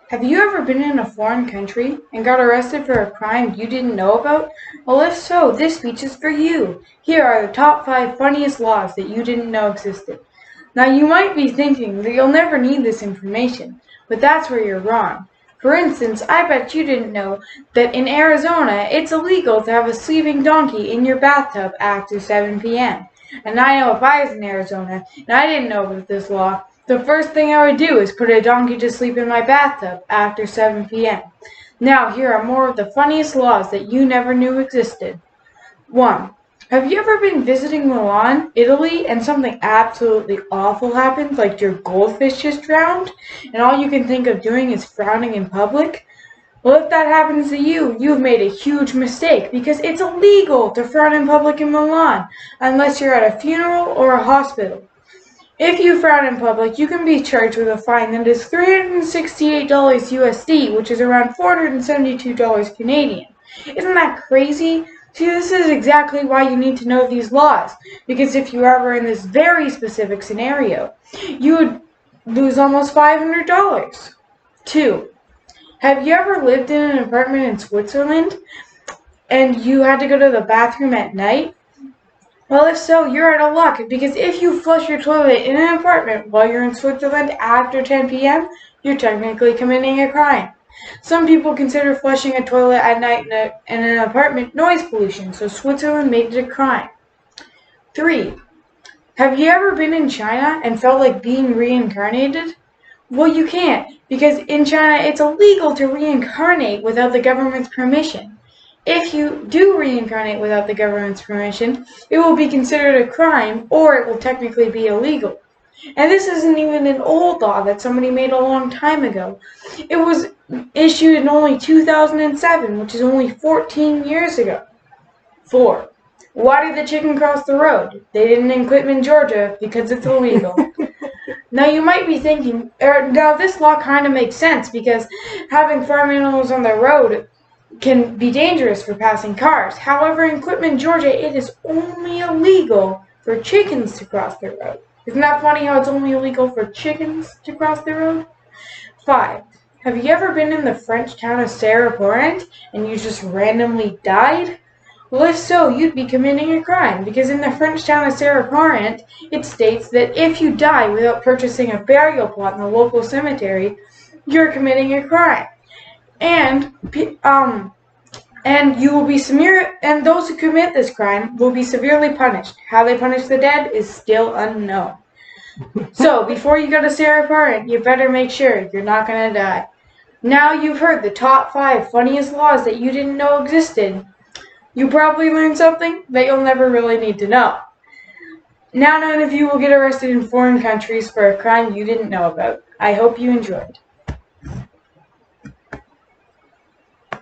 Have you ever been in a foreign country and got arrested for a crime you didn't know about? Well, if so, this speech is for you. Here are the top 5 funniest laws that you didn't know existed. Now, you might be thinking that you'll never need this information, but that's where you're wrong. For instance, I bet you didn't know that in Arizona, it's illegal to have a sleeping donkey in your bathtub after 7 p.m. And I know if I was in Arizona and I didn't know about this law, the first thing I would do is put a donkey to sleep in my bathtub after 7 p.m. Now, here are more of the funniest laws that you never knew existed. 1. Have you ever been visiting Milan, Italy, and something absolutely awful happened, like your goldfish just drowned, and all you can think of doing is frowning in public? Well, if that happens to you, you've made a huge mistake because it's illegal to frown in public in Milan unless you're at a funeral or a hospital. If you frown in public, you can be charged with a fine that is $368 USD, which is around $472 Canadian. Isn't that crazy? See, this is exactly why you need to know these laws, because if you were ever in this very specific scenario, you would lose almost $500. 2. Have you ever lived in an apartment in Switzerland and you had to go to the bathroom at night? Well, if so, you're out of luck, because if you flush your toilet in an apartment while you're in Switzerland after 10 p.m., you're technically committing a crime. Some people consider flushing a toilet at night in an apartment noise pollution, so Switzerland made it a crime. 3. Have you ever been in China and felt like being reincarnated? Well, you can't, because in China it's illegal to reincarnate without the government's permission. If you do reincarnate without the government's permission, it will be considered a crime, or it will technically be illegal. And this isn't even an old law that somebody made a long time ago. It was issued in only 2007, which is only 14 years ago. 4. Why did the chicken cross the road? They didn't in Quitman, Georgia, because it's illegal. Now you might be thinking, now this law kind of makes sense because having farm animals on the road can be dangerous for passing cars. However, in Quitman, Georgia, it is only illegal for chickens to cross the road. Isn't that funny how it's only illegal for chickens to cross the road? 5. Have you ever been in the French town of Serre-Porent and you just randomly died? Well, if so, you'd be committing a crime, because in the French town of Serre-Porent, it states that if you die without purchasing a burial plot in the local cemetery, you're committing a crime. And you will be and those who commit this crime will be severely punished. How they punish the dead is still unknown. So, before you go to Serre-Porent, you better make sure you're not going to die. Now you've heard the top 5 funniest laws that you didn't know existed. You probably learned something that you'll never really need to know. Now none of you will get arrested in foreign countries for a crime you didn't know about. I hope you enjoyed.